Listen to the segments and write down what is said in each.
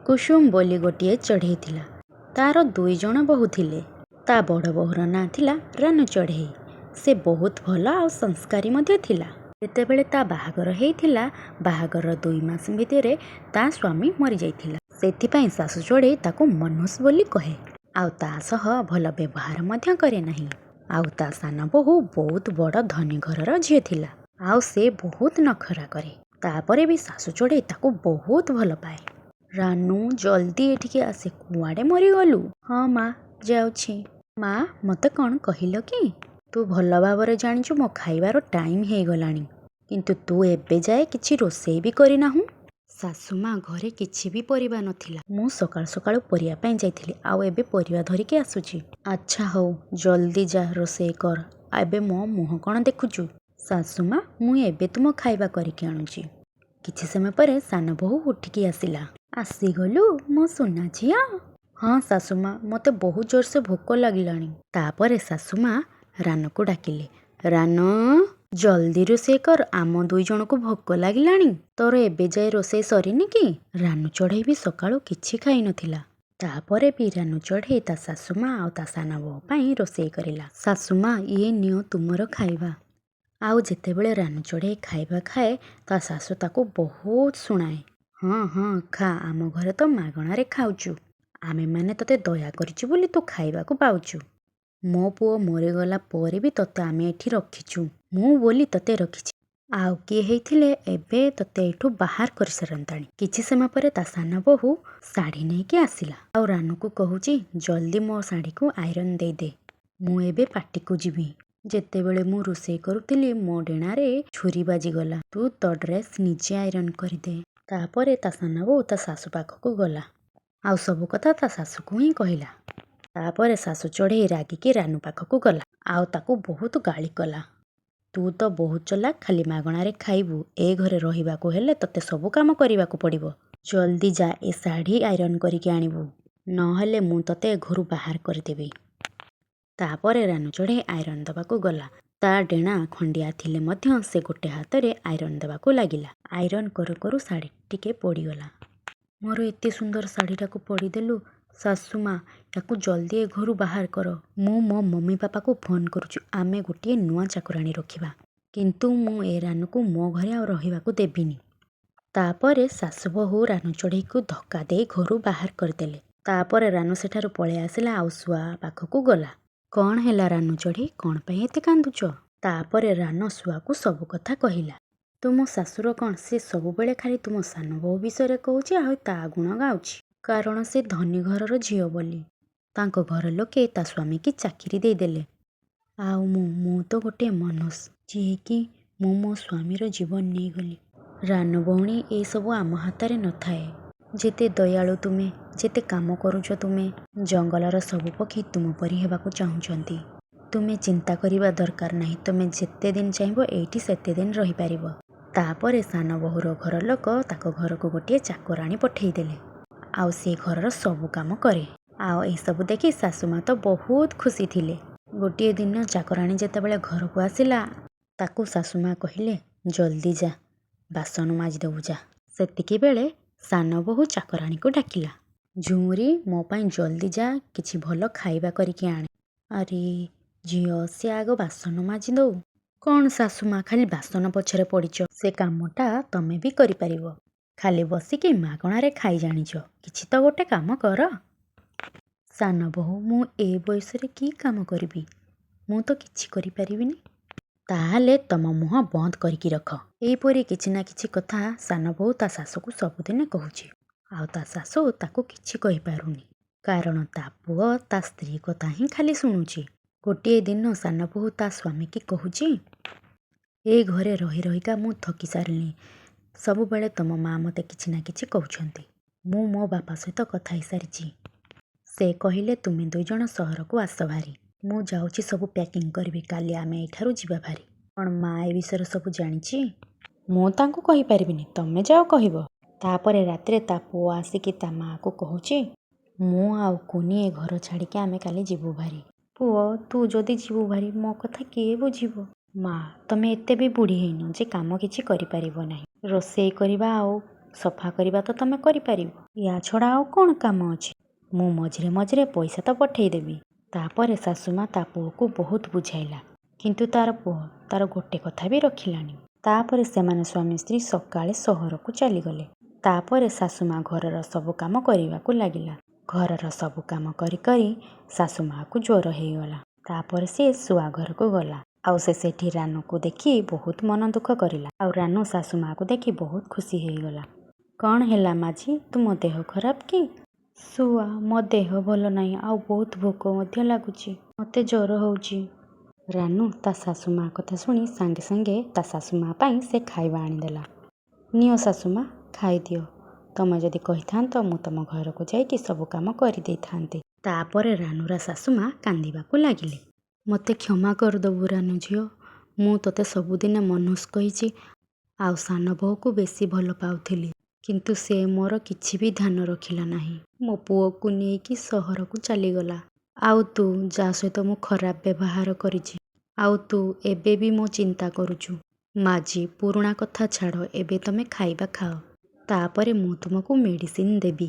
କୁସୁମ ବୋଲି ଗୋଟିଏ ଚଢ଼େଇ ଥିଲା। ତାର 2 ଜଣ ବୋହୂ ଥିଲେ। ତା ବଡ଼ ବୋହୂର ନାଁ ଥିଲା ରାନୁ ଚଢ଼େଇ। ସେ ବହୁତ ଭଲ ଆଉ ସଂସ୍କାରୀ ମଧ୍ୟ ଥିଲା। ଯେତେବେଳେ ତା ବାହାଘର ହେଇଥିଲା, ବାହାଘରର 2 ମାସ ଭିତରେ ତା ସ୍ୱାମୀ ମରିଯାଇଥିଲା। ସେଥିପାଇଁ ଶାଶୁ ଚଢ଼େଇ ତାକୁ ମନୁଷ ବୋଲି କହେ। ଆଉ ତା ସହ ଭଲ ବ୍ୟବହାର ମଧ୍ୟ କରେ ନାହିଁ। ଆଉ ତା ସାନ ବୋହୂ ବହୁତ ବଡ଼ ଧନୀ ଘରର ଝିଅ ଥିଲା। ଆଉ ସେ ବହୁତ ନଖରା କରେ। ତାପରେ ବି ଶାଶୁ ଚଢ଼େଇ ତାକୁ ବହୁତ ଭଲ ପାଏ। ରାନୁ, ଜଲ୍ଦି ଏଠିକି ଆସେ। କୁଆଡ଼େ ମରିଗଲୁ? ହଁ ମା, ଯାଉଛି। ମା, ମୋତେ କ'ଣ କହିଲ କି? ତୁ ଭଲ ଭାବରେ ଜାଣିଛୁ ମୋ ଖାଇବାର ଟାଇମ୍ ହେଇଗଲାଣି। କିନ୍ତୁ ତୁ ଏବେ ଯାଏ କିଛି ରୋଷେଇ ବି କରିନାହୁଁ। ଶାଶୁ ମା, ଘରେ କିଛି ବି ପରିବା ନଥିଲା। ମୁଁ ସକାଳୁ ସକାଳୁ ପରିବା ପାଇଁ ଯାଇଥିଲି। ଆଉ ଏବେ ପରିବା ଧରିକି ଆସୁଛି। ଆଚ୍ଛା ହଉ, ଜଲ୍ଦି ଯା ରୋଷେଇ କର। ଏବେ ମୋ ମୁହଁ କ'ଣ ଦେଖୁଛୁ? ଶାଶୁ ମା, ମୁଁ ଏବେ ତୁମ ଖାଇବା କରିକି ଆଣୁଛି। କିଛି ସମୟ ପରେ ସାନ ବୋହୂ ଉଠିକି ଆସିଲା। ଆସିଗଲୁ ମୋ ସୁନା ଝିଅ? ହଁ ଶାଶୁ ମା, ମୋତେ ବହୁତ ଜୋରସେ ଭୋକ ଲାଗିଲାଣି। ତାପରେ ଶାଶୁ ମା ରାନୁକୁ ଡାକିଲେ। ରାନୁ, ଜଲ୍ଦି ରୋଷେଇ କର। ଆମ 2 ଜଣକୁ ଭୋକ ଲାଗିଲାଣି। ତୋର ଏବେ ଯାଏ ରୋଷେଇ ସରିନି କି? ରାନୁ ଚଢ଼େଇ ବି ସକାଳୁ କିଛି ଖାଇନଥିଲା। ତାପରେ ବି ରାନୁ ଚଢ଼େଇ ତା ଶାଶୁ ମା ଆଉ ତା ସାନ ବୋହୂ ପାଇଁ ରୋଷେଇ କରିଲା। ଶାଶୁ ମା, ଇଏ ନିଅ ତୁମର ଖାଇବା। ଆଉ ଯେତେବେଳେ ରାନୁ ଚଢ଼େଇ ଖାଇବା ଖାଏ, ତା ଶାଶୁ ତାକୁ ବହୁତ ଶୁଣାଏ। ହଁ ହଁ, ଖା। ଆମ ଘରେ ତ ମାଗଣାରେ ଖାଉଛୁ। ଆମେମାନେ ତତେ ଦୟା କରିଛୁ ବୋଲି ତୁ ଖାଇବାକୁ ପାଉଛୁ। ମୋ ପୁଅ ମରିଗଲା ପରେ ବି ତତେ ଆମେ ଏଠି ରଖିଛୁ। ମୁଁ ବୋଲି ତତେ ରଖିଛି। ଆଉ କିଏ ହେଇଥିଲେ ଏବେ ତତେ ଏଠୁ ବାହାର କରିସାରନ୍ତାଣି। କିଛି ସମୟ ପରେ ତା ସାନ ବୋହୂ ଶାଢ଼ୀ ନେଇକି ଆସିଲା। ଆଉ ରାନୁକୁ କହୁଛି, ଜଲ୍ଦି ମୋ ଶାଢ଼ୀକୁ ଆଇରନ୍ ଦେଇଦେ। ମୁଁ ଏବେ ପାଟିକୁ ଯିବି। ଯେତେବେଳେ ମୁଁ ରୋଷେଇ କରୁଥିଲି ମୋ ଡେଣାରେ ଛୁରୀ ବାଜିଗଲା। ତୁ ତୋ ଡ୍ରେସ୍ ନିଜେ ଆଇରନ୍ କରିଦେ। ତାପରେ ତା ସାନ ବୋହୂ ତା ଶାଶୁ ପାଖକୁ ଗଲା। ଆଉ ସବୁ କଥା ତା ଶାଶୁକୁ ହିଁ କହିଲା। ତାପରେ ଶାଶୁ ଚଢ଼େଇ ରାଗିକି ରାନୁ ପାଖକୁ ଗଲା। ଆଉ ତାକୁ ବହୁତ ଗାଳି କଲା। ତୁ ତ ବହୁତ ଚାଲାକ, ଖାଲି ମାଗଣାରେ ଖାଇବୁ। ଏ ଘରେ ରହିବାକୁ ହେଲେ ତତେ ସବୁ କାମ କରିବାକୁ ପଡ଼ିବ। ଜଲ୍ଦି ଯା, ଏ ଶାଢ଼ୀ ଆଇରନ୍ କରିକି ଆଣିବୁ। ନହେଲେ ମୁଁ ତତେ ଏ ଘରୁ ବାହାର କରିଦେବି। ତାପରେ ରାନୁ ଚଢ଼େଇ ଆଇରନ୍ ଦେବାକୁ ଗଲା। ତା ଡେଣା ଖଣ୍ଡିଆ ଥିଲେ ମଧ୍ୟ ସେ ଗୋଟେ ହାତରେ ଆଇରନ୍ ଦେବାକୁ ଲାଗିଲା। ଆଇରନ୍ କରୁ କରୁ ଶାଢ଼ୀ ଟିକେ ପୋଡ଼ିଗଲା। ମୋର ଏତେ ସୁନ୍ଦର ଶାଢ଼ୀଟାକୁ ପୋଡ଼ିଦେଲୁ। ଶାଶୁ ମା, ୟାକୁ ଜଲ୍ଦି ଏ ଘରୁ ବାହାର କର। ମୁଁ ମୋ ମମି ପାପାକୁ ଫୋନ୍ କରୁଛି। ଆମେ ଗୋଟିଏ ନୂଆ ଚାକରାଣୀ ରଖିବା। କିନ୍ତୁ ମୁଁ ଏ ରାନୁକୁ ମୋ ଘରେ ଆଉ ରହିବାକୁ ଦେବିନି। ତାପରେ ଶାଶୁ ବୋହୂ ରାନୁ ଚଢ଼େଇକୁ ଧକ୍କା ଦେଇ ଘରୁ ବାହାର କରିଦେଲେ। ତାପରେ ରାନୁ ସେଠାରୁ ପଳେଇ ଆସିଲା ଆଉ ଶୁଆ ପାଖକୁ ଗଲା। କ'ଣ ହେଲା ରାନୁ ଚଢ଼େଇ? କ'ଣ ପାଇଁ ଏତେ କାନ୍ଦୁଛ? ତାପରେ ରାନୁ ଶୁଆକୁ ସବୁ କଥା କହିଲା। ତୁମ ଶାଶୁର କ'ଣ? ସେ ସବୁବେଳେ ଖାଲି ତୁମ ସାନ ବୋହୂ ବିଷୟରେ କହୁଛି ଆଉ ତା ଗୁଣ ଗାଉଛି। କାରଣ ସେ ଧନୀ ଘରର ଝିଅ ବୋଲି। ତାଙ୍କ ଘର ଲୋକେ ତା ସ୍ୱାମୀକି ଚାକିରି ଦେଇଦେଲେ। ଆଉ ମୁଁ ତ ଗୋଟିଏ ମନୁଷ, ଯିଏକି ମୁଁ ମୋ ସ୍ୱାମୀର ଜୀବନ ନେଇଗଲି। ରାନୁ ଭଉଣୀ, ଏସବୁ ଆମ ହାତରେ ନଥାଏ। ଯେତେ ଦୟାଳୁ ତୁମେ, ଯେତେ କାମ କରୁଛ ତୁମେ, ଜଙ୍ଗଲର ସବୁ ପକ୍ଷୀ ତୁମ ପରି ହେବାକୁ ଚାହୁଁଛନ୍ତି। ତୁମେ ଚିନ୍ତା କରିବା ଦରକାର ନାହିଁ। ତୁମେ ଯେତେ ଦିନ ଚାହିଁବ ଏଇଠି ସେତେ ଦିନ ରହିପାରିବ। ତାପରେ ସାନ ବୋହୂର ଘର ଲୋକ ତାଙ୍କ ଘରକୁ ଗୋଟିଏ ଚାକରାଣୀ ପଠେଇଦେଲେ। ଆଉ ସେ ଘରର ସବୁ କାମ କରେ। ଆଉ ଏସବୁ ଦେଖି ଶାଶୁ ମା ତ ବହୁତ ଖୁସି ଥିଲେ। ଗୋଟିଏ ଦିନ ଚାକରାଣୀ ଯେତେବେଳେ ଘରକୁ ଆସିଲା, ତାକୁ ଶାଶୁ ମା କହିଲେ, ଜଲ୍ଦି ଯା, ବାସନ ମାଜିଦେବୁ ଯା। ସେତିକିବେଳେ ସାନ ବୋହୂ ଚାକରାଣୀକୁ ଡାକିଲା। ଝୁମୁରି, ମୋ ପାଇଁ ଜଲ୍ଦି ଯା, କିଛି ଭଲ ଖାଇବା କରିକି ଆଣେ। ଆରେ ଝିଅ, ସେ ଆଗ ବାସନ ମାଜି ଦଉ। କ'ଣ ଶାଶୁ ମା, ଖାଲି ବାସନ ପଛରେ ପଡ଼ିଛ? ସେ କାମଟା ତମେ ବି କରିପାରିବ। ଖାଲି ବସିକି ମାଗଣାରେ ଖାଇ ଜାଣିଛ। କିଛି ତ ଗୋଟେ କାମ କର। ସାନ ବୋହୂ, ମୁଁ ଏ ବୟସରେ କି କାମ କରିବି? ମୁଁ ତ କିଛି କରିପାରିବିନି। ତାହେଲେ ତମ ମୁହଁ ବନ୍ଦ କରିକି ରଖ। ଏହିପରି କିଛି ନା କିଛି କଥା ସାନ ବୋହୂ ତା ଶାଶୁକୁ ସବୁଦିନେ କହୁଛି। ଆଉ ତା ଶାଶୁ ତାକୁ କିଛି କହିପାରୁନି। କାରଣ ତା ପୁଅ ତା ସ୍ତ୍ରୀ କଥା ହିଁ ଖାଲି ଶୁଣୁଛି। ଗୋଟିଏ ଦିନ ସାନ ବୋହୂ ତା ସ୍ୱାମୀକି କହୁଛି, ଏ ଘରେ ରହି ରହିକା ମୁଁ ଥକି ସାରିଲିଣି। ସବୁବେଳେ ତମ ମା ମୋତେ କିଛି ନା କିଛି କହୁଛନ୍ତି। ମୁଁ ମୋ ବାପା ସହିତ କଥା ହେଇସାରିଛି। ସେ କହିଲେ ତୁମେ 2 ଜଣ ସହରକୁ ଆସ ଭାରି। ମୁଁ ଯାଉଛି ସବୁ ପ୍ୟାକିଂ କରିବି। କାଲି ଆମେ ଏଠାରୁ ଯିବା ଭାରି। କ'ଣ ମା ଏ ବିଷୟରେ ସବୁ ଜାଣିଛି? ମୁଁ ତାଙ୍କୁ କହିପାରିବିନି, ତମେ ଯାଅ କହିବ। ତାପରେ ରାତିରେ ତା ପୁଅ ଆସିକି ତା ମାଆକୁ କହୁଛି, ମୁଁ ଆଉ କୁନି ଏ ଘର ଛାଡ଼ିକି ଆମେ କାଲି ଯିବୁ ଭାରି। ପୁଅ ତୁ ଯଦି ଯିବୁ ଭାରି ମୋ କଥା କିଏ ବୁଝିବ? ମା ତମେ ଏତେ ବି ବୁଢ଼ୀ ହେଇନ ଯେ କାମ କିଛି କରିପାରିବ ନାହିଁ। ରୋଷେଇ କରିବା ଆଉ ସଫା କରିବା ତ ତମେ କରିପାରିବ। ୟା ଛଡ଼ା ଆଉ କ'ଣ କାମ ଅଛି? ମୁଁ ମଝିରେ ମଝିରେ ପଇସା ତ ପଠେଇଦେବି। ତାପରେ ଶାଶୁମା ତା ପୁଅକୁ ବହୁତ ବୁଝାଇଲା, କିନ୍ତୁ ତାର ପୁଅ ତାର ଗୋଟେ କଥା ବି ରଖିଲାନି। ତାପରେ ସେମାନେ ସ୍ୱାମୀ ସ୍ତ୍ରୀ ସକାଳେ ସହରକୁ ଚାଲିଗଲେ। ତାପରେ ଶାଶୁମା ଘରର ସବୁ କାମ କରିବାକୁ ଲାଗିଲା। ଘରର ସବୁ କାମ କରି କରି ଶାଶୁମାକୁ ଜ୍ୱର ହେଇଗଲା। ତାପରେ ସେ ଶୁଆ ଘରକୁ ଗଲା। ଆଉ ସେ ସେଠି ରାନୁକୁ ଦେଖି ବହୁତ ମନ ଦୁଃଖ କରିଲା। ଆଉ ରାନୁ ଶାଶୁମାକୁ ଦେଖି ବହୁତ ଖୁସି ହେଇଗଲା। କ'ଣ ହେଲା ମାଝି, ତୁମ ଦେହ ଖରାପ କି? ଶୁଆ ମୋ ଦେହ ଭଲ ନାହିଁ, ଆଉ ବହୁତ ଭୋକ ମଧ୍ୟ ଲାଗୁଛି। ମୋତେ ଜ୍ୱର ହେଉଛି। ରାନୁ ତା ଶାଶୁମା କଥା ଶୁଣି ସାଙ୍ଗେ ସାଙ୍ଗେ ତା ଶାଶୁମା ପାଇଁ ସେ ଖାଇବା ଆଣିଦେଲା। ନିଅ ଶାଶୁମା ଖାଇଦିଅ। ତମେ ଯଦି କହିଥାନ୍ତ ମୁଁ ତମ ଘରକୁ ଯାଇକି ସବୁ କାମ କରିଦେଇଥାନ୍ତି। ତାପରେ ରାନୁର ଶାଶୁମା କାନ୍ଦିବାକୁ ଲାଗିଲେ। ମୋତେ କ୍ଷମା କରିଦେବୁ ରାନୁ ଝିଅ। ମୁଁ ତୋତେ ସବୁଦିନ ମନସ୍କ ହେଇଛି ଆଉ ସାନ ବୋହୂକୁ ବେଶୀ ଭଲ ପାଉଥିଲି, କିନ୍ତୁ ସେ ମୋର କିଛି ବି ଧ୍ୟାନ ରଖିଲା ନାହିଁ। ମୋ ପୁଅକୁ ନେଇକି ସହରକୁ ଚାଲିଗଲା। ଆଉ ତୁ ଯାହା ସହିତ ମୁଁ ଖରାପ ବ୍ୟବହାର କରିଛି, ଆଉ ତୁ ଏବେ ବି ମୋ ଚିନ୍ତା କରୁଛୁ। ମାଝି ପୁରୁଣା କଥା ଛାଡ଼, ଏବେ ତମେ ଖାଇବା ଖାଅ, ତାପରେ ମୁଁ ତୁମକୁ ମେଡ଼ିସିନ ଦେବି।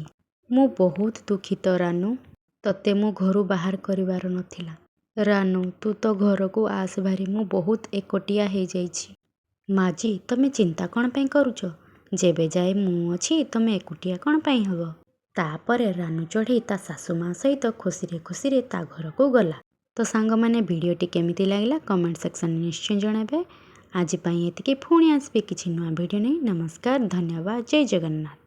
ମୁଁ ବହୁତ ଦୁଃଖିତ ରାନୁ, ତତେ ମୁଁ ଘରୁ ବାହାର କରିବାର ନଥିଲା। ରାନୁ ତୁ ତ ଘରକୁ ଆସ ଭାରି, ମୁଁ ବହୁତ ଏକଟିଆ ହେଇଯାଇଛି। ମାଝି ତମେ ଚିନ୍ତା କ'ଣ ପାଇଁ କରୁଛ? ଯେବେ ଯାଏ ମୁଁ ଅଛି ତମେ ଏକୁଟିଆ କ'ଣ ପାଇଁ ହେବ? ତାପରେ ରାନୁ ଚଢ଼େଇ ତା ଶାଶୁମା ସହିତ ଖୁସିରେ ଖୁସିରେ ତା ଘରକୁ ଗଲା। ତ ସାଙ୍ଗମାନେ ଭିଡ଼ିଓଟି କେମିତି ଲାଗିଲା କମେଣ୍ଟ ସେକ୍ସନରେ ନିଶ୍ଚୟ ଜଣାଇବେ। ଆଜି ପାଇଁ ଏତିକି, ପୁଣି ଆସିବେ କିଛି ନୂଆ ଭିଡ଼ିଓ ନେଇ। ନମସ୍କାର, ଧନ୍ୟବାଦ, ଜୟ ଜଗନ୍ନାଥ।